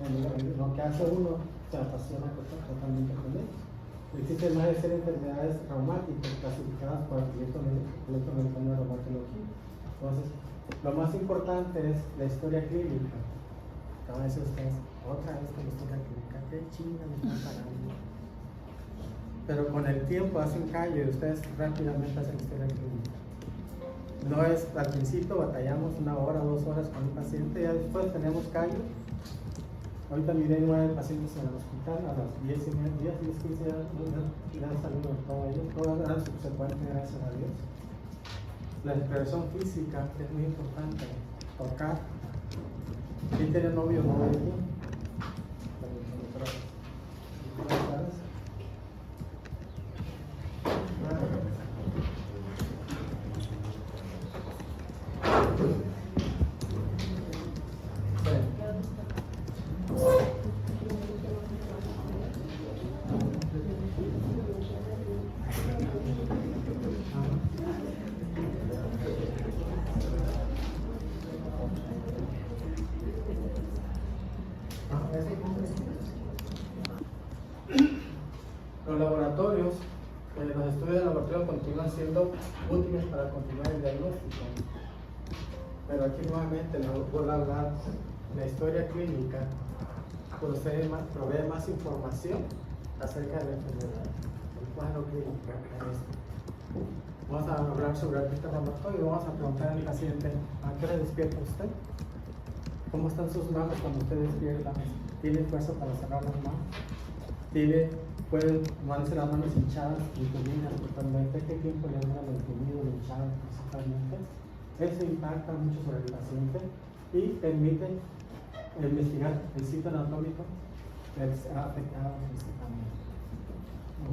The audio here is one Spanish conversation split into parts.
en lo que hace uno se apasiona totalmente con él. Existen más de 100 enfermedades reumáticas clasificadas por el Colegio Americano de Reumatología. Entonces, lo más importante es la historia clínica. A veces ustedes, otra vez con la historia clínica, qué chinga me están pagando. Pero con el tiempo hacen callo y ustedes rápidamente hacen historia clínica. No es, al principio batallamos 1 hora, 2 horas con un paciente, ya después tenemos callo. Ahorita miré 9 pacientes en el hospital, a las 10:30, 10:15 ya saludo a todos ellos, todas eran subsecuentes, gracias a Dios. La expresión física es muy importante, tocar. ¿Quién tiene novio o novia aquí? Los laboratorios, los estudios de laboratorio continúan siendo útiles para continuar el diagnóstico. Pero aquí nuevamente les vuelvo a hablar, la historia clínica provee más información acerca de la enfermedad, el cuadro clínico. Vamos a hablar sobre artritis reumatoide y vamos a preguntar al paciente, ¿a qué hora despierta usted? ¿Cómo están sus manos cuando usted despierta? ¿Tiene fuerza para cerrar las manos? Pueden tomarse las manos hinchadas y entumidas totalmente. ¿Qué tiempo le dura el entumido, el hinchado principalmente? Eso impacta mucho sobre el paciente y permite investigar el sitio anatómico que ha afectado principalmente.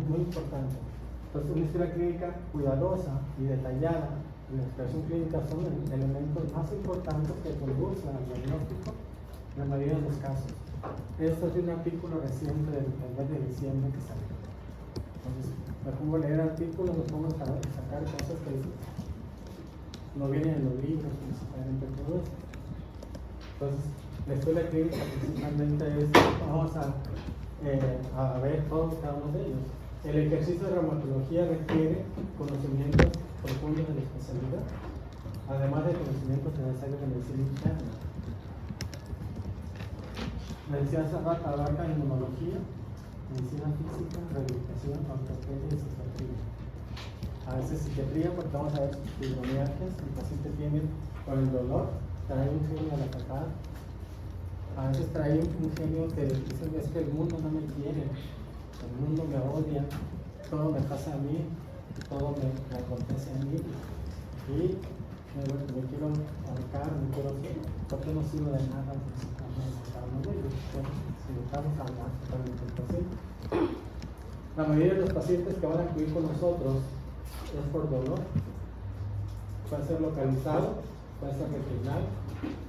Muy importante. Entonces, una historia clínica cuidadosa y detallada y la expresión clínica son elementos más importantes que conducen al diagnóstico en la mayoría de los casos. Esto es de un artículo reciente del mes de diciembre que salió. Entonces, me pongo a leer artículos, me pongo a sacar cosas que no vienen en los libros, principalmente todo esto. Entonces, la escuela clínica principalmente es, vamos a ver todos cada uno de ellos. El ejercicio de reumatología requiere conocimientos profundos de la especialidad, además de conocimientos necesarios de medicina interna. Medicina abarca inmunología, medicina física, rehabilitación, ortopedia y psiquiatría. A veces psiquiatría porque vamos a ver fibromialgias, el paciente tiene con el dolor, trae un genio al atacar. A veces trae un genio que dice, es que el mundo no me quiere, el mundo me odia, todo me pasa a mí, todo me acontece a mí y me quiero ahorcar, me quiero hacer, porque no sirvo de nada. La mayoría de los pacientes que van a acudir con nosotros es por dolor, puede ser localizado, puede ser regional,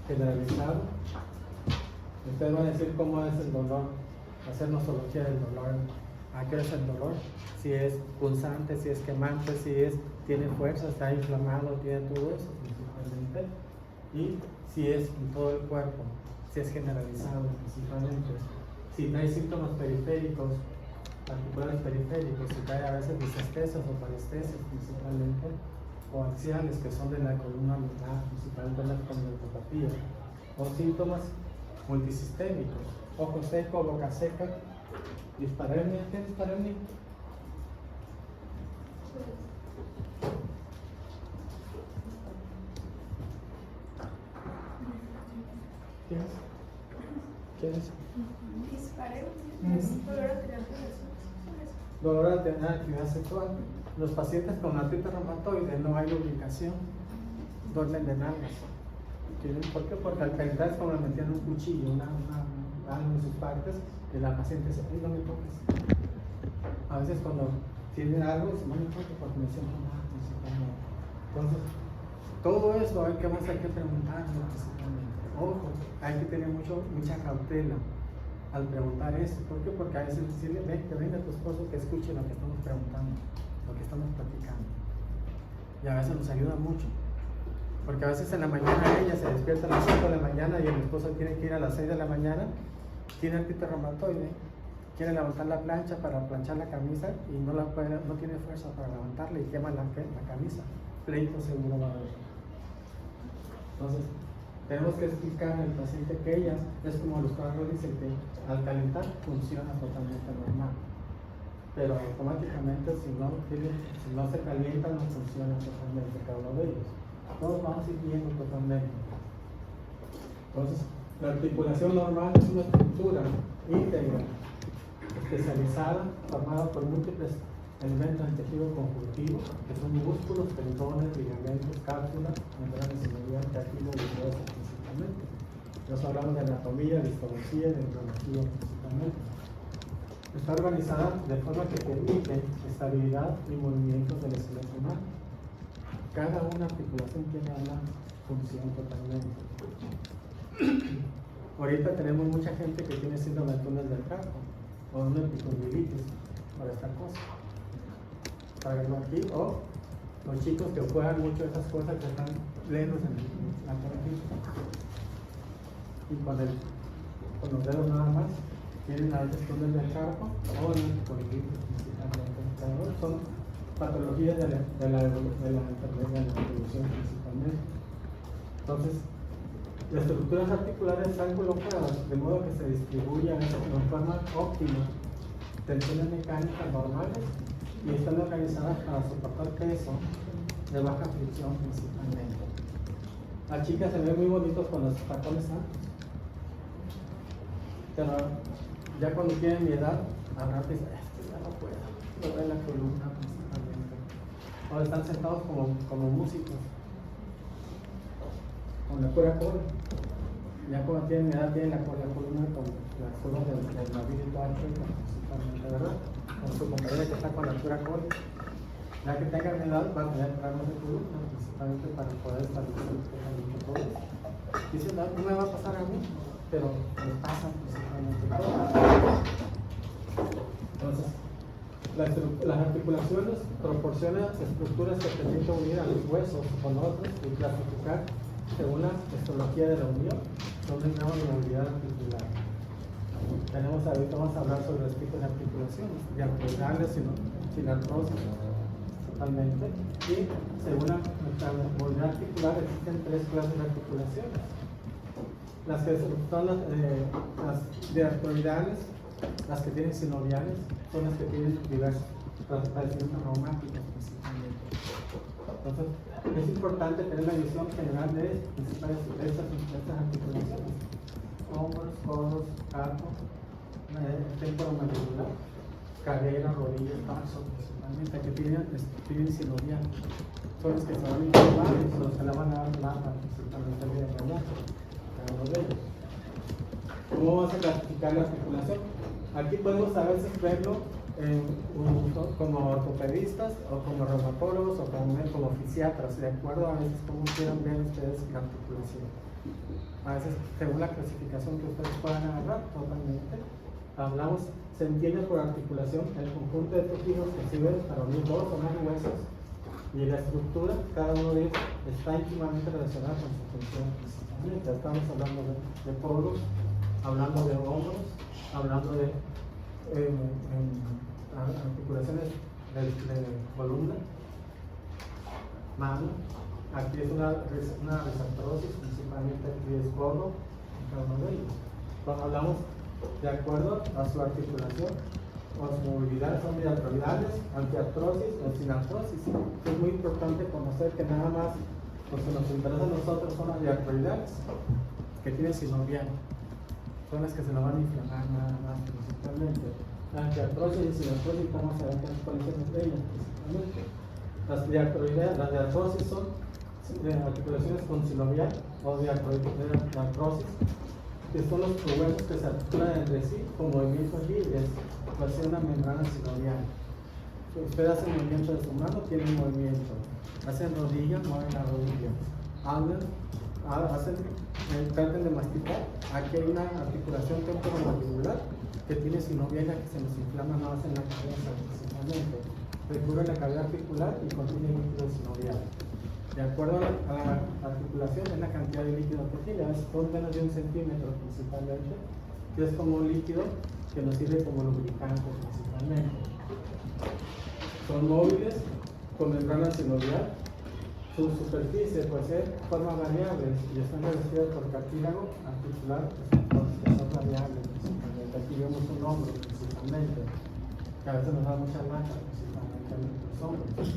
generalizado. Ustedes van a decir cómo es el dolor, hacer nosología del dolor, a qué es el dolor, si es punzante, si es quemante, si tiene fuerza, está inflamado, tiene todo eso principalmente, y si es en todo el cuerpo, si es generalizado principalmente, si trae síntomas periféricos, articulares periféricos, si trae a veces disestesias o parestesias principalmente, o axiales que son de la columna lumbar, principalmente la condilopatía, o síntomas multisistémicos, ojo seco, boca seca, dispareunia. ¿Qué es dispareunia? ¿Qué es? ¿Qué es? Dolor al tener actividad sexual. Los pacientes con artritis reumatoide no hay lubricación, duermen de nalgas. ¿Por qué? Porque al penetrar es como le metían un cuchillo, algo en sus partes, y la paciente dice, ay, no me toques. A veces cuando tienen algo, dice, no me toques porque me siento mal, Entonces, todo eso hay que preguntar principalmente. Ojo, hay que tener mucha cautela al preguntar eso. ¿Por qué? Porque a veces decirle, que venga tu esposo que escuche lo que estamos preguntando, lo que estamos platicando. Y a veces nos ayuda mucho. Porque a veces en la mañana ella se despierta a las 5 de la mañana y el esposo tiene que ir a las 6 de la mañana tiene artritis reumatoide, quiere levantar la plancha para planchar la camisa y no tiene fuerza para levantarla y quema la camisa. Pleito seguro va a haber. Entonces, tenemos que explicar al paciente que ellas, es como los carros dicen que al calentar funciona totalmente normal, pero automáticamente si no se calienta no funciona totalmente cada uno de ellos. Todos vamos a ir viendo totalmente. Entonces, la articulación normal es una estructura íntegra, especializada, formada por múltiples elementos del tejido conjuntivo, que son músculos, tendones, ligamentos, cápsulas, membranas sinoviales, cartílago y huesos principalmente. Nos hablamos de anatomía, de histología, de neurología principalmente. Está organizada de forma que permite estabilidad y movimientos del esqueleto humano. Cada una articulación tiene una función totalmente. Ahorita tenemos mucha gente que tiene síndrome de túnel del carpo o una epicondilitis por esta cosa. Para verlo aquí, o los chicos que juegan mucho esas cosas que están plenos en la corriente. Y con los dedos nada más tienen a veces túnel del carpo o una epicondilitis principalmente. Son patologías de la enfermedad de la evolución principalmente. Entonces, las estructuras articulares están colocadas de modo que se distribuyan de forma óptima tensiones mecánicas normales y están organizadas para soportar peso de baja fricción principalmente. Las chicas se ven muy bonitos con los tacones altos, pero ya cuando tienen mi edad, al rato dicen, ya no puedo, no veo la columna principalmente. O están sentados como músicos, con la pura cola. Ya cuando tienen edad, tienen la columna con las curvas del navío y toda principalmente, ¿verdad? Con su compañera que está con la pura cola. Ya que tengan edad, van a tener problemas de columna, principalmente para poder establecer todo. Dicen, no me va a pasar a mí, pero me pasa principalmente todo. Entonces, las articulaciones proporcionan estructuras que permiten unir a los huesos con otros y clasificar según la histología de la unión, donde tenemos la movilidad articular. Ahorita vamos a hablar sobre los tipos de articulaciones, diartroidales, sin artrosis, totalmente. Y según la movilidad articular existen tres clases de articulaciones. Las que son las diartroidales, las que tienen sinoviales, son las que tienen diversos padecimientos reumáticos principalmente. Entonces, es importante tener la visión general de estas articulaciones: hombros, codos, carpo, temporomandibular, cadera, rodillas, tarso, principalmente, que tienen sinovial. Son los que se van a informar y los que la van a dar lata, principalmente el día de mañana, cada uno de ellos. ¿Cómo vamos a clasificar la articulación? Aquí podemos a veces verlo como ortopedistas o como reumatólogos o como fisiatras, de acuerdo a veces cómo quieran ver ustedes la articulación. A veces, según la clasificación que ustedes puedan agarrar, totalmente. Se entiende por articulación el conjunto de tejidos que sirven para unir dos o más huesos, y la estructura, cada uno de ellos está íntimamente relacionado con su función principalmente. Estamos hablando de poros, hablando de hombros, hablando de articulaciones de columna, mano. Aquí es una risartrosis, principalmente aquí es codo, cada uno de ellos. Cuando hablamos de acuerdo a su articulación o su movilidad, son diartroidales, antiartrosis o sin artrosis. Es muy importante conocer que nada más lo que nos interesa a nosotros son las diartroidales, que tienen sinovial. Son las que se nos van a inflamar nada más principalmente. La antiartrosis y sinartrosis, ¿cómo se ven cuáles son entre ellas principalmente? Las diartrosis son articulaciones con sinovial o diartrosis, que son los huesos que se articulan entre sí con movimientos libres, hacia una membrana sinovial. Si usted hace movimiento de su mano, tiene un movimiento. Hacen rodillas, mueven la rodilla. Hablan, traten de masticar. Aquí hay una articulación temporomandibular que tiene sinovial que se nos inflama nada más en la cabeza principalmente. Recubre la cavidad articular y contiene líquido sinovial. De acuerdo a la articulación, es la cantidad de líquido que tiene, es por menos de 1 centímetro principalmente, que es como un líquido que nos sirve como lubricante principalmente. Son móviles con membrana sinovial. Su superficie posee forma variable y están revestidas por cartílago articular, que son variables principalmente. Aquí vemos un hombro principalmente, que a veces nos da mucha lata principalmente en los hombros.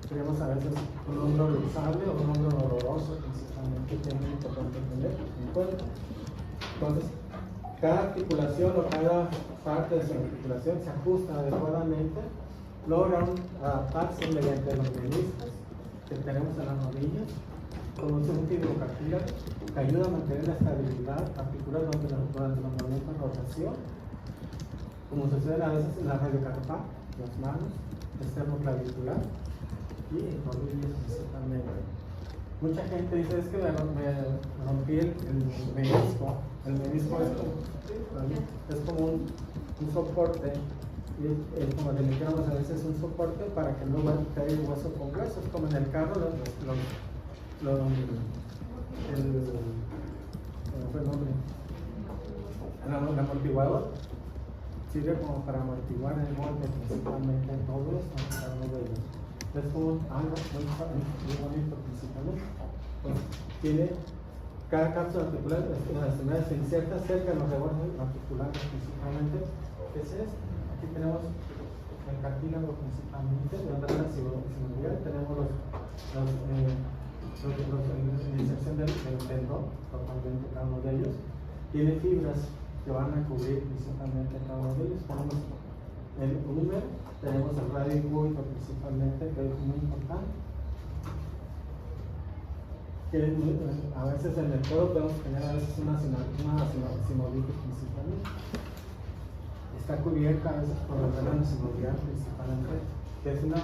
Tenemos a veces un hombro usable o un hombro doloroso principalmente, que es muy importante tener en cuenta. Entonces, cada articulación o cada parte de su articulación se ajusta adecuadamente, logran adaptarse mediante los meniscos que tenemos en las rodillas, con un fibrocartílago que ayuda a mantener la estabilidad articular durante los movimientos de rotación, como sucede a veces en la radiocarpal, las manos, esternoclavicular y en rodillas principalmente. Mucha gente dice, es que me rompí el menisco. El menisco es como un soporte, y como le dijéramos a veces un soporte para que no caiga hueso con hueso. Es como en el carro, el amortiguador sirve como para amortiguar el golpe principalmente en todo esto, cada uno de ellos. Es como algo muy bonito principalmente. Pues, tiene cada cápsula articular, se inserta cerca de los rebordes articulares principalmente. ¿Qué es esto? Aquí tenemos el cartílago principalmente, la membrana sinovial, tenemos la inserción del tendón, totalmente cada uno de ellos. Tiene fibras que van a cubrir principalmente cada uno de ellos. Tenemos el húmero, tenemos el radio cúbico principalmente, que es muy importante. Que a veces en el codo podemos tener a veces una sinovitis principalmente. Está cubierta a veces por la membrana sinovial principalmente, que es una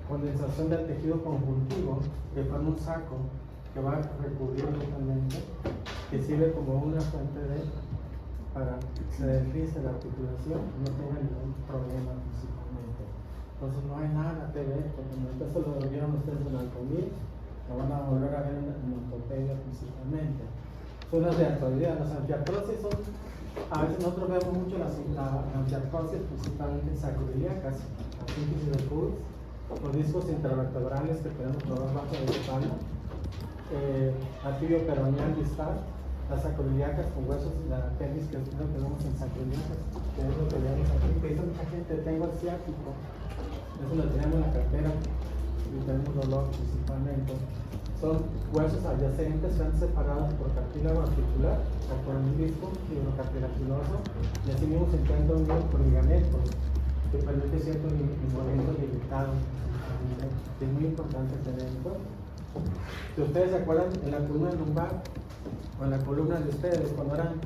condensación del tejido conjuntivo que forma un saco que va a recubrir totalmente, que sirve como una fuente para que se deslice la articulación y no tenga ningún problema principalmente. Entonces no hay nada que ver, porque eso lo vieron ustedes en anatomía, lo van a volver a ver en ortopedia principalmente. Son las de artrosis, las antiartrosis son. A veces nosotros vemos mucho las antiartrosis, principalmente sacroiliacas, la síntesis de Kurz, los discos intervertebrales que tenemos por debajo de la espalda, la tibio-peroneal distal, las sacroiliacas con huesos, la pelvis que tenemos en sacroiliacas, que es lo que vemos aquí, que dice mucha gente, tengo el ciático, eso lo tenemos en la cartera y tenemos dolor principalmente. Son huesos adyacentes, están separados por cartílago articular, o por el disco fibrocartilaginoso, y así mismo se encuentra unido por ligamentos, que permite cierto movimiento limitado, que es muy importante tener en cuenta. Si ustedes se acuerdan, en la columna lumbar, o en la columna de ustedes, cuando eran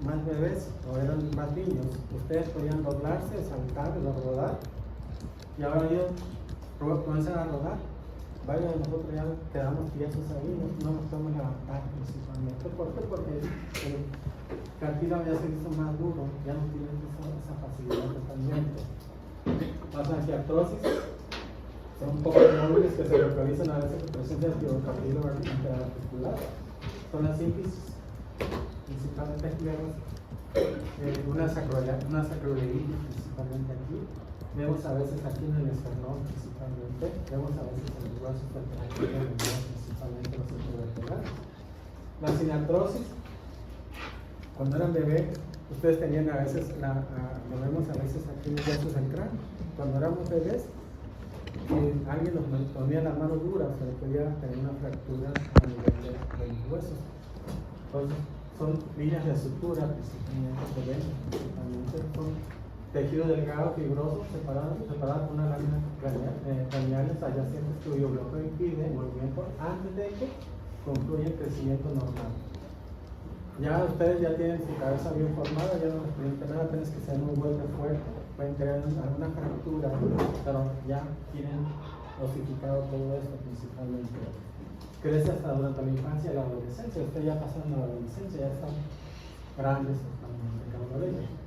más bebés o eran más niños, ustedes podían doblarse, saltar, rodar, y ahora ellos comienzan a rodar. Varios de nosotros ya quedamos tiesos ahí, no nos podemos levantar principalmente. ¿Por qué? Porque el cartílago ya se hizo más duro, ya no tiene esa facilidad totalmente. Las antiartrosis son pocos móviles que se localizan a veces en presencia del fibrocartílago interarticular. Son las síntesis, principalmente aquí vemos una sacroilitis principalmente aquí. Vemos a veces aquí en el esternón principalmente, vemos a veces en los huesos vertebrales, principalmente los intervertebrales. La sinartrosis, cuando eran bebés, ustedes tenían a veces, lo vemos a veces aquí en los huesos del cráneo. Cuando éramos bebés, alguien nos ponía las manos duras, se le podía tener una fractura a nivel de los huesos. Entonces, son líneas de sutura principalmente que ven, principalmente son tejido delgado, fibroso, separado por una lámina craneales adyacentes cuyo bloqueo impide el movimiento antes de que concluya el crecimiento normal. Ya ustedes ya tienen su cabeza bien formada, ya no les pueden tener, apenas que sean un golpe fuerte, pueden tener alguna fractura, pero ya tienen osificado todo esto principalmente. Crece hasta durante la infancia y la adolescencia, ustedes ya pasan la adolescencia, ya están grandes totalmente, cada uno de ellos.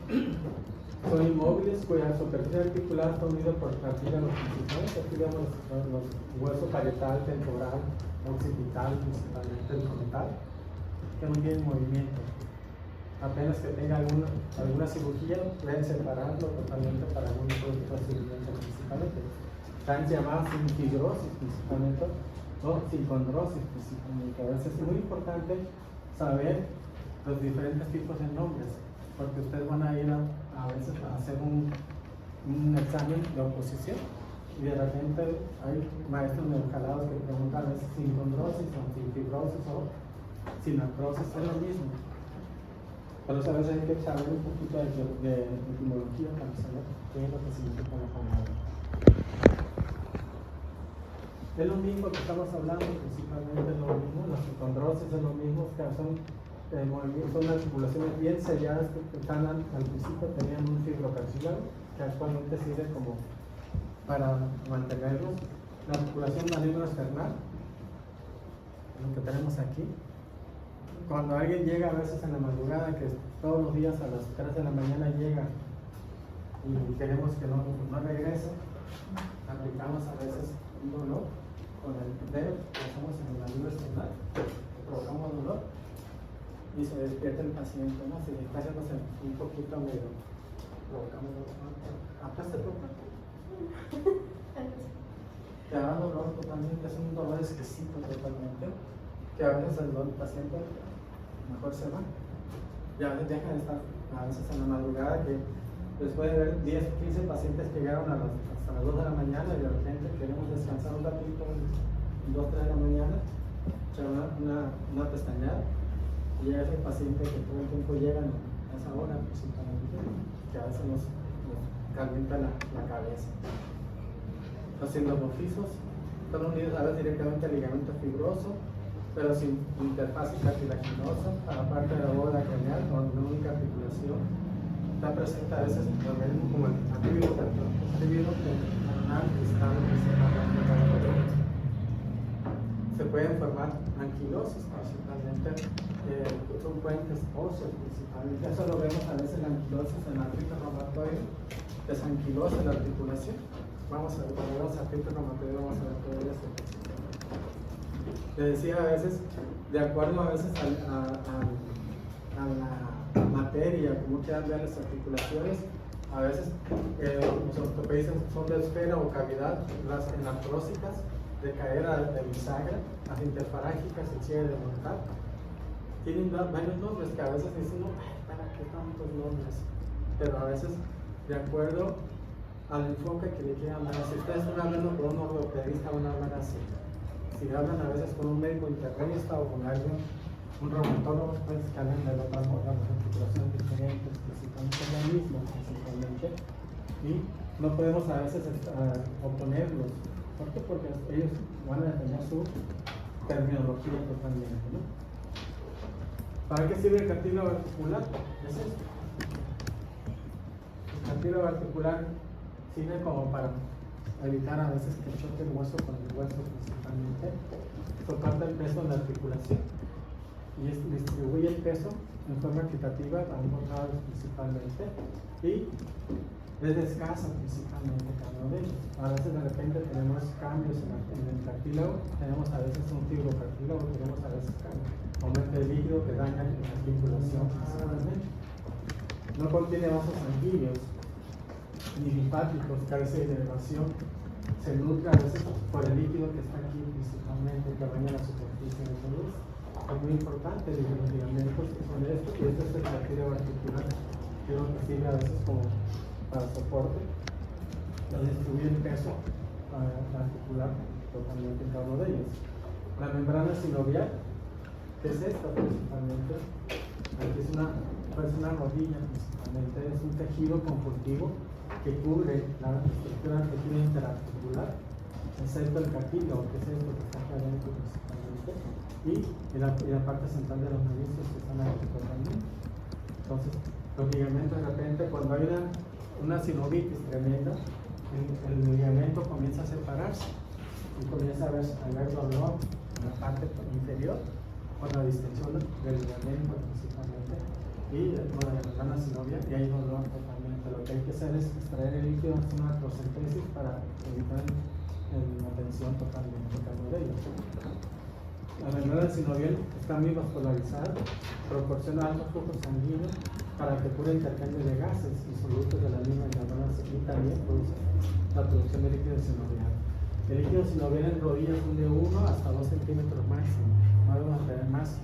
Son inmóviles cuya superficie articular está unida por cartílagos principales. Aquí vemos los huesos parietal, temporal, occipital, principalmente el frontal. que no tienen movimiento. Apenas que tenga alguna cirugía, pueden separarlo totalmente para algún otro procedimiento principalmente. Están llamadas sin fibrosis principalmente o sin condrosis principalmente. A veces es muy importante saber los diferentes tipos de nombres, porque ustedes van a ir a veces a hacer un examen de oposición y de repente hay maestros neurocalados que preguntan a veces sin condrosis o sin fibrosis o sin artrosis, es lo mismo. Pero a veces hay que saber un poquito de etimología para saber qué es lo que significa la palabra. Es lo mismo que estamos hablando, principalmente es lo mismo, las condrosis es lo mismo, que son articulaciones bien selladas que están al principio tenían un fibrocartílago que actualmente sirve como para mantenerlos. La articulación maligno-esternal, lo que tenemos aquí. Cuando alguien llega a veces en la madrugada, que todos los días a las 3 de la mañana llega y queremos que no regrese, aplicamos a veces un dolor con el dedo que hacemos en la maligno esternal, provocamos dolor y se despierta el paciente, ¿no? Si está haciéndose un poquito medio, provocamos dolor. ¿Aplaste tu boca? Te da dolor totalmente, es un dolor exquisito totalmente, que a veces el paciente mejor se va. Y a veces dejan de estar, a veces en la madrugada, que después de ver 10 o 15 pacientes que llegaron hasta las 2 de la mañana y de repente queremos descansar un ratito, 2 o 3 de la mañana, echar una pestañada y llega ese paciente que todo el tiempo llega a esa hora, principalmente, que a veces nos calienta la cabeza. Los sindromofisos son unidos a veces directamente al ligamento fibroso, pero sin interfaz cartilaginosa a la parte de la bóveda craneal o una única articulación. Está presente a veces en el organismo como el antíbilo terminal cristal principalmente. Se pueden formar anquilosis principalmente, son puentes óseos principalmente. Eso lo vemos a veces en la anquilosis en la artritis reumatoide, desanquilosa la articulación. Vamos a ver, cuando vemos artritis reumatoide vamos a ver todo esto. Le decía a veces, de acuerdo a veces a la materia, cómo quedan ver las articulaciones, a veces los ortopedistas son de esfera o cavidad, las anatrósicas, de cadera de bisagra, las interfarángicas, el cierre de mortal. Tienen varios nombres que a veces dicen, no, ¿para qué tantos nombres? Pero a veces, de acuerdo al enfoque que le quieran dar, si ustedes están hablando con un ortopedista, van a hablar así. Si hablan a veces con un médico internista o con alguien, un reumatólogo, pues que hablan de las articulaciones diferentes, principalmente es lo mismo, principalmente, y no podemos a veces oponerlos. ¿Por qué? Porque ellos van a tener su terminología totalmente, ¿no? ¿Para qué sirve el cartílago articular? Es esto. El cartílago articular sirve como para evitar a veces que choque el hueso con el hueso principalmente, soporta el peso en la articulación y distribuye el peso en forma equitativa a ambos lados principalmente y es descansa principalmente cada uno de ellos. A veces de repente tenemos cambios en el cartílago, tenemos a veces un fibrocartílago, tenemos a veces aumento de líquido que daña la articulación principalmente. No contiene vasos sanguíneos ni linfáticos, carece de elevación, se nutre a veces por el líquido que está aquí principalmente, que baña la superficie de salud. Es muy importante los ligamentos que son esto, y este es el cartílago articular, que es lo que sirve a veces como para soporte, para distribuir el peso articular totalmente en cada uno de ellos. La membrana sinovial, que es esta principalmente, aquí es una rodilla principalmente, es un tejido conjuntivo que cubre la estructura del tejido interarticular, excepto el cartílago, que es esto que está aquí adentro principalmente, y la parte central de los meniscos que están aquí totalmente. Entonces, los ligamentos de repente, cuando hay una sinovitis tremenda, el ligamento comienza a separarse y comienza a haber dolor en la parte inferior con la distensión del ligamento principalmente y con la membrana sinovial, y hay dolor totalmente. Lo que hay que hacer es extraer el líquido, hacer una artrocentesis para evitar la tensión totalmente de cada uno de ellos. La membrana sinovial está muy vascularizada, proporciona alto flujo sanguíneo para que ocurra intercambio de gases y solutos de la misma membrana y también produce la producción de líquido sinovial. El líquido sinovial en rodillas es de 1 hasta 2 centímetros máximo, no debemos tener más.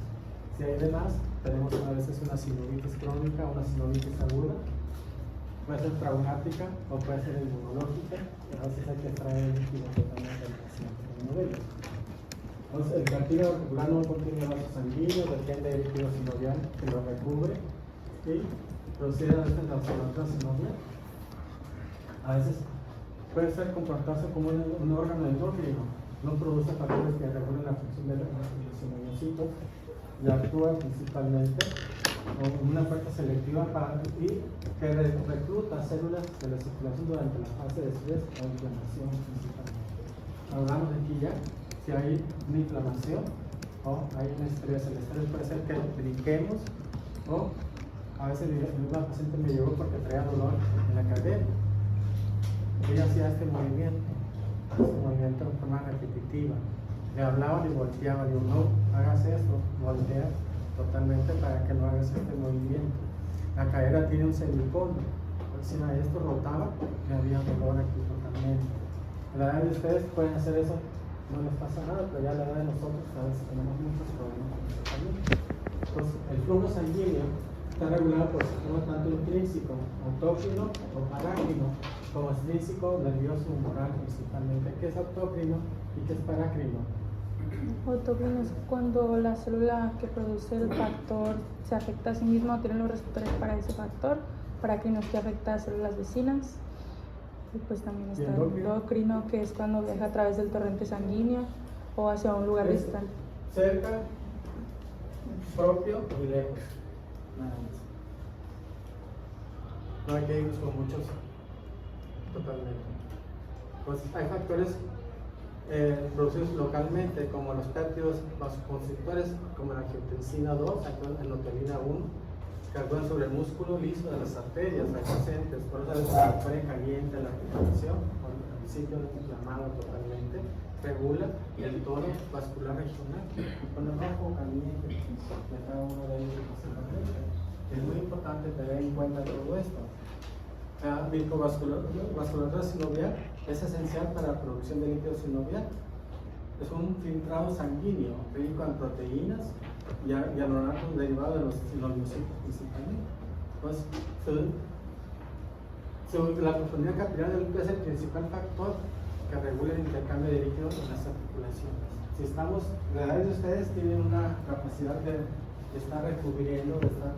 Si hay de más, tenemos a veces una sinovitis crónica o una sinovitis aguda, puede ser traumática o puede ser inmunológica, y a veces hay que extraer el líquido totalmente del paciente. Entonces, el cartílago articular no contiene vasos sanguíneos, depende del líquido sinovial que lo recubre y procede a veces la vasculatura sinovial. A veces puede ser comportarse como un órgano endócrino, no produce factores que regulen la función de los sinoviocitos y actúa principalmente como una fuerza selectiva y que recluta células de la circulación durante la fase de estrés o inflamación principalmente. Hablamos de aquí ya si hay una inflamación o hay un estrés. El estrés puede ser que brinquemos o a veces una paciente me llegó porque traía dolor en la cadera. Ella hacía este movimiento de forma repetitiva. Le hablaban y volteaban, digo, no hagas eso, voltea totalmente para que no hagas este movimiento. La cadera tiene un semicono, encima de esto rotaba y había dolor aquí totalmente. A la edad de ustedes pueden hacer eso, no les pasa nada, pero ya a la edad de nosotros a veces tenemos muchos problemas con eso también. Entonces, el flujo sanguíneo está regulado por sistema tanto intrínseco, autócrino o parácrino, como extrínseco, nervioso, humoral principalmente. ¿Qué es autócrino y qué es parácrino? Autócrino es cuando la célula que produce el factor se afecta a sí misma o tiene los receptores para ese factor. Parácrino es que afecta a células vecinas. Y pues también está el endocrino, que es cuando viaja a través del torrente sanguíneo o hacia un lugar distal. Cerca, propio y lejos. Nada más. No hay que irnos con muchos totalmente. Pues hay factores producidos localmente, como los péptidos vasoconstrictores, como la angiotensina 2, endothelina 1, que actúan sobre el músculo liso de las arterias adyacentes. Por eso a veces se pone caliente la articulación, o el sitio inflamado totalmente, regula el tono vascular regional y pone rojo caliente de cada uno de ellos principalmente. Es muy importante tener en cuenta todo esto. La vasculatura sinovial es esencial para la producción de líquido sinovial. Es un filtrado sanguíneo rico en proteínas y aromáticos derivados de los sinoviocitos principalmente. Entonces, la profundidad capilar del líquido es el principal factor que regula el intercambio de líquido en las articulaciones. Si estamos, la edad de ustedes tienen una capacidad de estar recubriendo, de estar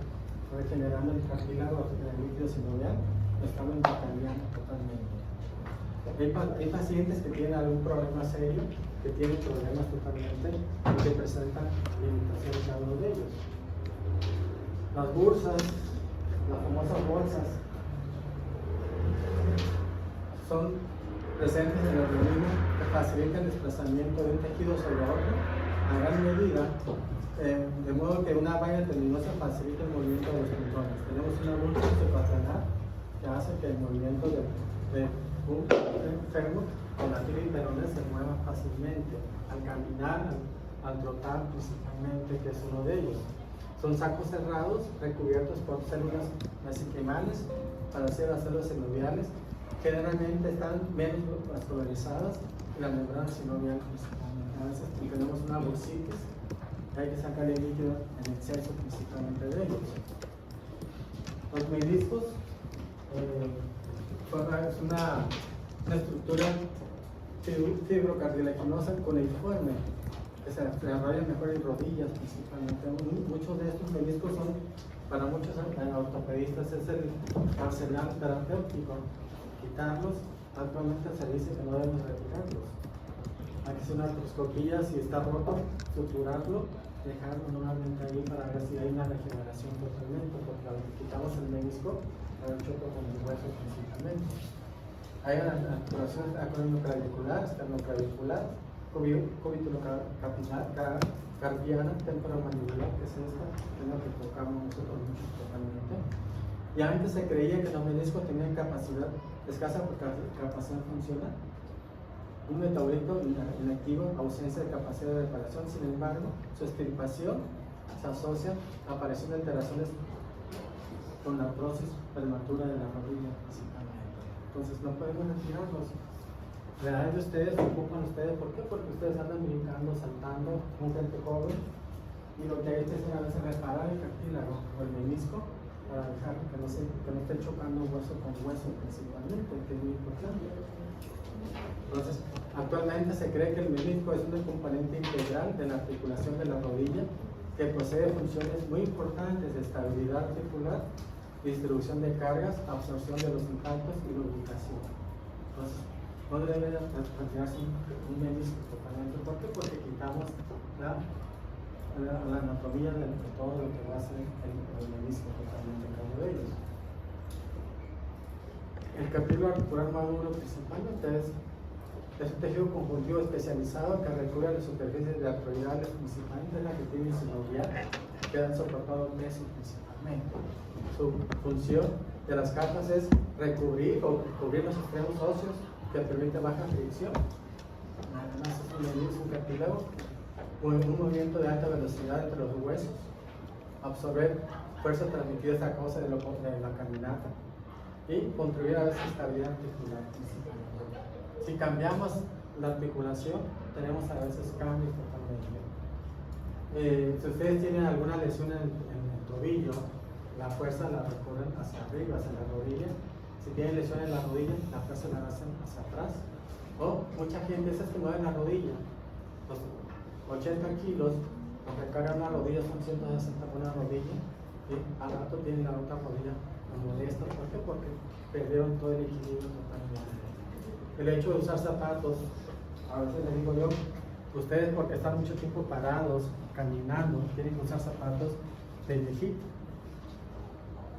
regenerando el cartílago del líquido sinovial, lo estamos intercambiando totalmente. Hay pacientes que tienen algún problema serio, que tienen problemas totalmente y que presentan limitaciones cada uno de ellos. Las bursas, las famosas bolsas, son presentes en el organismo que facilitan el desplazamiento de un tejido sobre otro a gran medida, de modo que una vaina tendinosa facilita el movimiento de los tendones. Tenemos una bolsa suprarrenal que hace que el movimiento de un fémur con la tibia y peroné se mueva fácilmente al caminar, al trotar principalmente, que es uno de ellos. Son sacos cerrados recubiertos por células mesenquimales para hacer las células sinoviales. Generalmente están menos vascularizadas que la membrana sinovial principalmente. A veces tenemos una bursitis, hay que sacar el líquido en exceso principalmente de ellos. Los meniscos es una estructura fibrocartilaginosa cuneiforme que se desarrolla mejor en rodillas principalmente. Muchos de estos meniscos son, para muchos ortopedistas, es el arsenal terapéutico. Quitarlos, actualmente se dice que no debemos retirarlos. Hay que hacer una artroscopía, si está roto, suturarlo, dejarlo normalmente ahí para ver si hay una regeneración totalmente, porque al quitamos el menisco, hay un choque con el hueso principalmente. Hay una articulación acromioclavicular, esternoclavicular, cúbitulo-capilar, carpiana, temporomandibular, que es esta, que es la que tocamos nosotros mucho totalmente. Y antes se creía que los meniscos tenían escasa capacidad funcional. un metabolito inactivo, ausencia de capacidad de reparación. Sin embargo, su extirpación se asocia a aparición de alteraciones con la artrosis prematura de la rodilla principalmente. Entonces no podemos retirarlos. La edad de ustedes se ocupan ustedes, ¿por qué? Porque ustedes andan brincando, saltando, un gente joven, y lo que hay que hacer a veces es reparar el cartílago o el menisco para dejar que no esté chocando hueso con hueso principalmente, que es muy importante. Entonces, actualmente se cree que el menisco es un componente integral de la articulación de la rodilla que posee funciones muy importantes de estabilidad articular, distribución de cargas, absorción de los impactos y lubricación. Entonces, no debe retirarse un menisco totalmente. ¿Por qué? Porque quitamos la anatomía de todo lo que va a ser el menisco totalmente en cada uno de ellos. El cartílago articular maduro principalmente es un tejido conjuntivo especializado que recubre a las superficies de artroidales, principalmente la que tiene sinovial, que han soportado meso principalmente. Su función de las capas es recubrir o cubrir los extremos óseos que permite baja fricción. Además es un cartílago con un movimiento de alta velocidad entre los huesos, absorber fuerza transmitida a causa de la caminata y contribuir a esa estabilidad articular principalmente. Si cambiamos la articulación, tenemos a veces cambios totalmente. Si ustedes tienen alguna lesión en el tobillo, la fuerza la recurren hacia arriba, hacia la rodilla. Si tienen lesión en la rodilla, la fuerza la hacen hacia atrás. O mucha gente, esas que mueven la rodilla, los 80 kilos, los que cargan la rodilla son 160 con una rodilla, y al rato tienen la otra rodilla molesta. ¿Por qué? Porque perdieron todo el equilibrio totalmente. El hecho de usar zapatos, a veces les digo yo, ustedes porque están mucho tiempo parados, caminando, tienen que usar zapatos de viejito.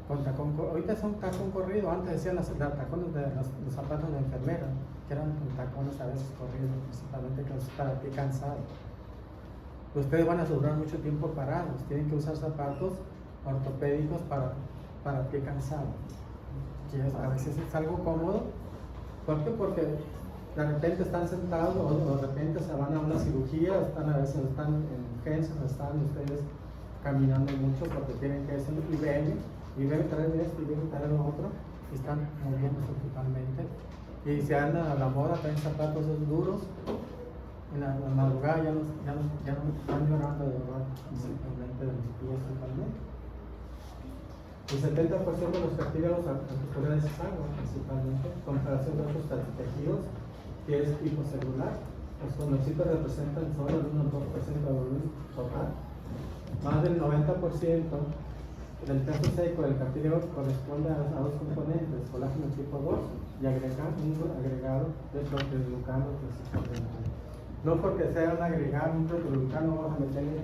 Con tacón, ahorita son tacón corrido, antes decían los tacones de los zapatos de enfermera, que eran con tacones a veces corridos, principalmente para pie cansado. Ustedes van a durar mucho tiempo parados, tienen que usar zapatos ortopédicos para pie cansado, que a veces es algo cómodo. ¿Por qué? Porque de repente están sentados o de repente se van a una cirugía, a veces están en urgencias, están ustedes caminando mucho porque tienen que hacer y ven traer esto y ven traer lo otro, y están moviéndose totalmente. Y se andan a la moda, traen zapatos duros, en la madrugada ya no están llorando de dolor, simplemente de los pies totalmente. El 70% de los cartílagos articulares es agua, principalmente, en comparación de otros tejidos, que es hipocelular. Los condrocitos representan solo el 1 o 2% del volumen total. Más del 90% del peso seco del cartílago corresponde a dos componentes, colágeno tipo 2 y un agregado de proteoglucano principalmente. No porque sea un agregado, un proteoglucano, vamos a meterle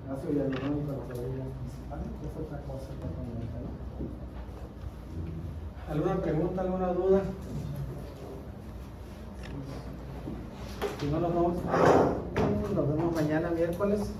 ácido hialurónico a las rodillas principalmente, es otra cosa totalmente, ¿no? ¿Alguna pregunta, alguna duda? Si no, nos vemos mañana miércoles.